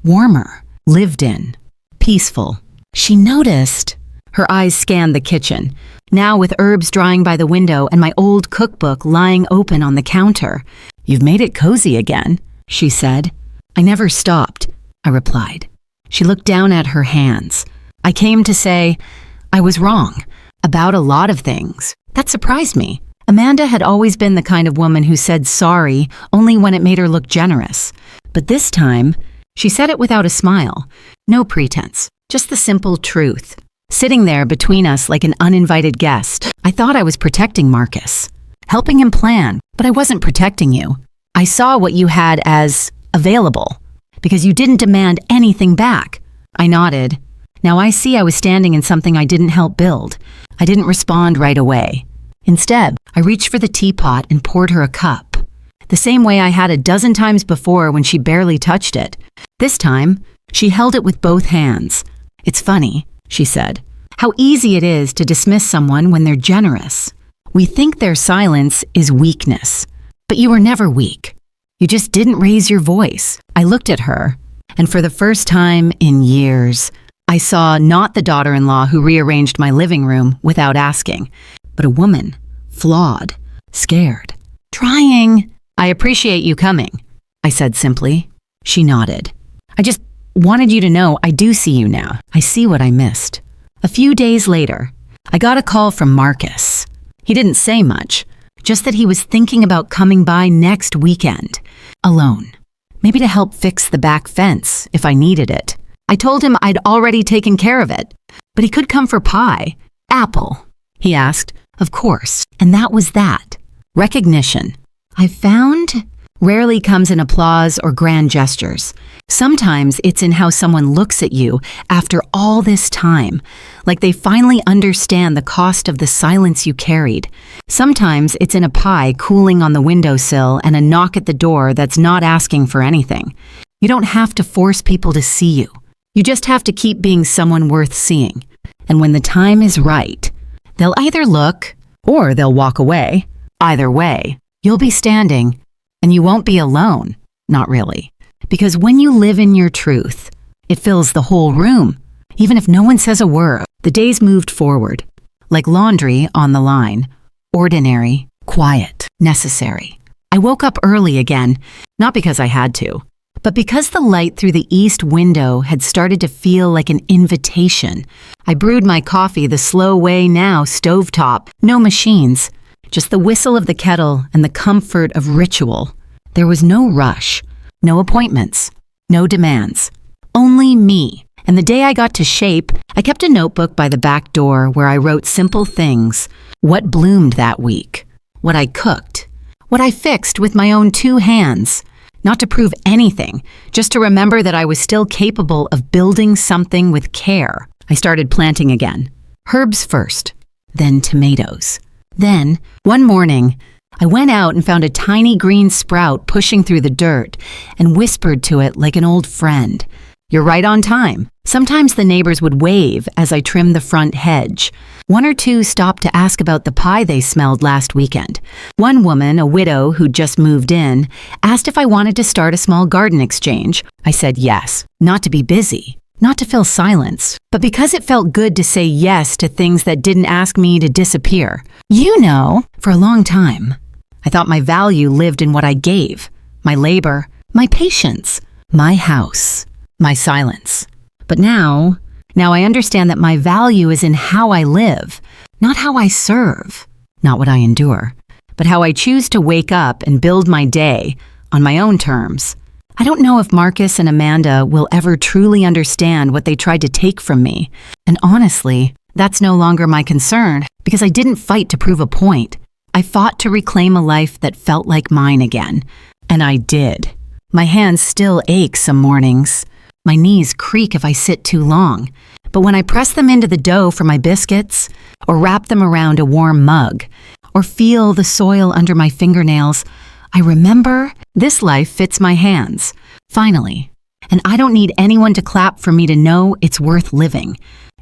warmer, lived in, peaceful. She noticed. Her eyes scanned the kitchen, now with herbs drying by the window and my old cookbook lying open on the counter. "You've made it cozy again," she said. "I never stopped," I replied. She looked down at her hands. I came to say, I was wrong about a lot of things. That surprised me. Amanda had always been the kind of woman who said sorry only when it made her look generous. But this time, she said it without a smile. No pretense, just the simple truth. Sitting there between us like an uninvited guest, I thought I was protecting Marcus, helping him plan, but I wasn't protecting you. I saw what you had as available, because you didn't demand anything back. I nodded. Now I see I was standing in something I didn't help build. I didn't respond right away. Instead, I reached for the teapot and poured her a cup, the same way I had a dozen times before when she barely touched it. This time, she held it with both hands. "It's funny," she said, "how easy it is to dismiss someone when they're generous. We think their silence is weakness, but you were never weak. You just didn't raise your voice." I looked at her, and for the first time in years, I saw not the daughter-in-law who rearranged my living room without asking, but a woman, flawed, scared, trying. "I appreciate you coming," I said simply. She nodded. "I just wanted you to know I do see you now. I see what I missed." A few days later, I got a call from Marcus. He didn't say much, just that he was thinking about coming by next weekend, alone, maybe to help fix the back fence if I needed it. I told him I'd already taken care of it, but he could come for pie. "Apple?" he asked. Of course, and that was that. Recognition. I found rarely comes in applause or grand gestures. Sometimes it's in how someone looks at you after all this time, like they finally understand the cost of the silence you carried. Sometimes it's in a pie cooling on the windowsill and a knock at the door that's not asking for anything. You don't have to force people to see you. You just have to keep being someone worth seeing. And when the time is right, they'll either look or they'll walk away. Either way, you'll be standing, and you won't be alone. Not really. Because when you live in your truth, it fills the whole room. Even if no one says a word, the days moved forward. Like laundry on the line. Ordinary, quiet, necessary. I woke up early again, not because I had to, but because the light through the east window had started to feel like an invitation. I brewed my coffee the slow way now, stovetop, no machines. Just the whistle of the kettle and the comfort of ritual. There was no rush, no appointments, no demands. Only me. And the day I got to shape, I kept a notebook by the back door where I wrote simple things. What bloomed that week. What I cooked. What I fixed with my own 2 hands. Not to prove anything, just to remember that I was still capable of building something with care. I started planting again. Herbs first, then tomatoes. Then, one morning, I went out and found a tiny green sprout pushing through the dirt and whispered to it like an old friend. You're right on time. Sometimes the neighbors would wave as I trimmed the front hedge. 1 or 2 stopped to ask about the pie they smelled last weekend. One woman, a widow who'd just moved in, asked if I wanted to start a small garden exchange. I said yes, not to be busy. Not to fill silence, but because it felt good to say yes to things that didn't ask me to disappear. You know, for a long time, I thought my value lived in what I gave. My labor, my patience, my house, my silence. But now I understand that my value is in how I live, not how I serve, not what I endure, but how I choose to wake up and build my day on my own terms. I don't know if Marcus and Amanda will ever truly understand what they tried to take from me. And honestly, that's no longer my concern because I didn't fight to prove a point. I fought to reclaim a life that felt like mine again. And I did. My hands still ache some mornings. My knees creak if I sit too long. But when I press them into the dough for my biscuits, or wrap them around a warm mug, or feel the soil under my fingernails, I remember this life fits my hands, finally, and I don't need anyone to clap for me to know it's worth living.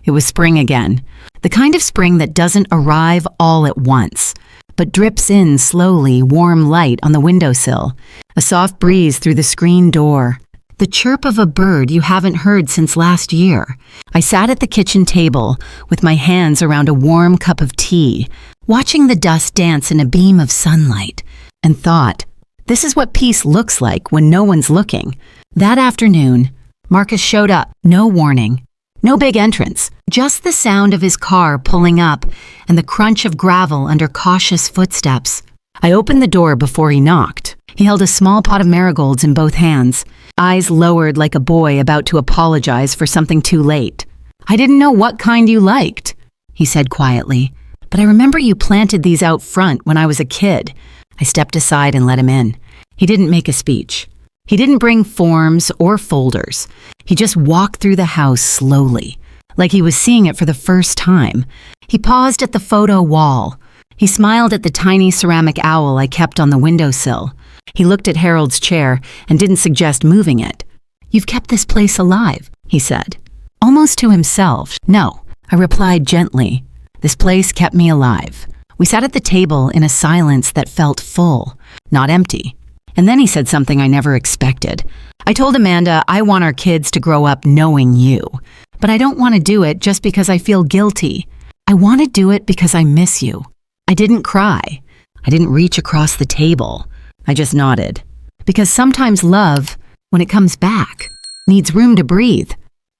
It was spring again, the kind of spring that doesn't arrive all at once, but drips in slowly, warm light on the windowsill, a soft breeze through the screen door, the chirp of a bird you haven't heard since last year. I sat at the kitchen table with my hands around a warm cup of tea, watching the dust dance in a beam of sunlight, and thought, this is what peace looks like when no one's looking. That afternoon, Marcus showed up, no warning, no big entrance, just the sound of his car pulling up and the crunch of gravel under cautious footsteps. I opened the door before he knocked. He held a small pot of marigolds in both hands, eyes lowered like a boy about to apologize for something too late. I didn't know what kind you liked, he said quietly, but I remember you planted these out front when I was a kid. I stepped aside and let him in. He didn't make a speech. He didn't bring forms or folders. He just walked through the house slowly, like he was seeing it for the first time. He paused at the photo wall. He smiled at the tiny ceramic owl I kept on the windowsill. He looked at Harold's chair and didn't suggest moving it. You've kept this place alive, he said. Almost to himself. No, I replied gently. This place kept me alive. We sat at the table in a silence that felt full, not empty. And then he said something I never expected. I told Amanda I want our kids to grow up knowing you, but I don't want to do it just because I feel guilty. I want to do it because I miss you. I didn't cry. I didn't reach across the table. I just nodded. Because sometimes love, when it comes back, needs room to breathe.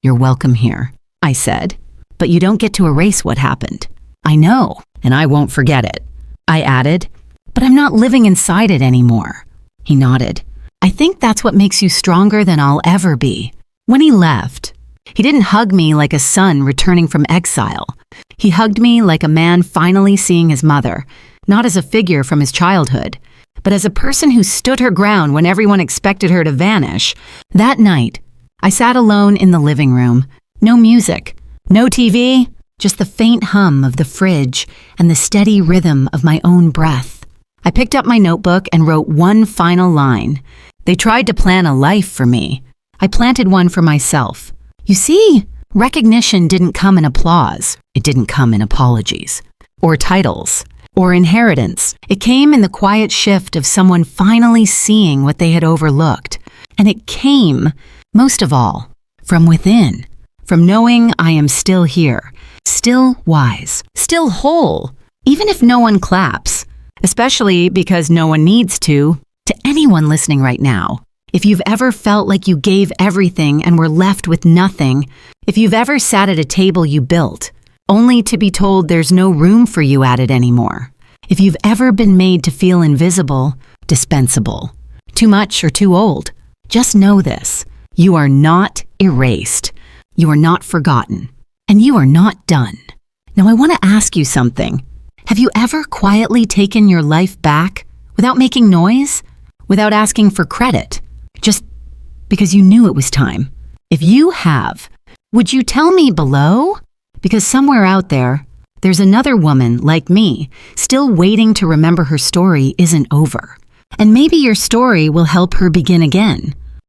You're welcome here, I said, but you don't get to erase what happened. I know, and I won't forget it. I added, but I'm not living inside it anymore. He nodded. I think that's what makes you stronger than I'll ever be. When he left, he didn't hug me like a son returning from exile. He hugged me like a man finally seeing his mother, not as a figure from his childhood, but as a person who stood her ground when everyone expected her to vanish. That night, I sat alone in the living room. No music, no TV, just the faint hum of the fridge and the steady rhythm of my own breath. I picked up my notebook and wrote one final line. They tried to plan a life for me. I planted one for myself. You see, recognition didn't come in applause. It didn't come in apologies, or titles, or inheritance. It came in the quiet shift of someone finally seeing what they had overlooked. And it came, most of all, from within, from knowing I am still here, still wise, still whole, even if no one claps, especially because no one needs to anyone listening right now. If you've ever felt like you gave everything and were left with nothing, if you've ever sat at a table you built, only to be told there's no room for you at it anymore, if you've ever been made to feel invisible, dispensable, too much or too old, just know this: you are not erased, you are not forgotten, and you are not done. Now I want to ask you something. Have you ever quietly taken your life back without making noise, without asking for credit, just because you knew it was time? If you have, would you tell me below? Because somewhere out there, there's another woman like me, still waiting to remember her story isn't over. And maybe your story will help her begin again.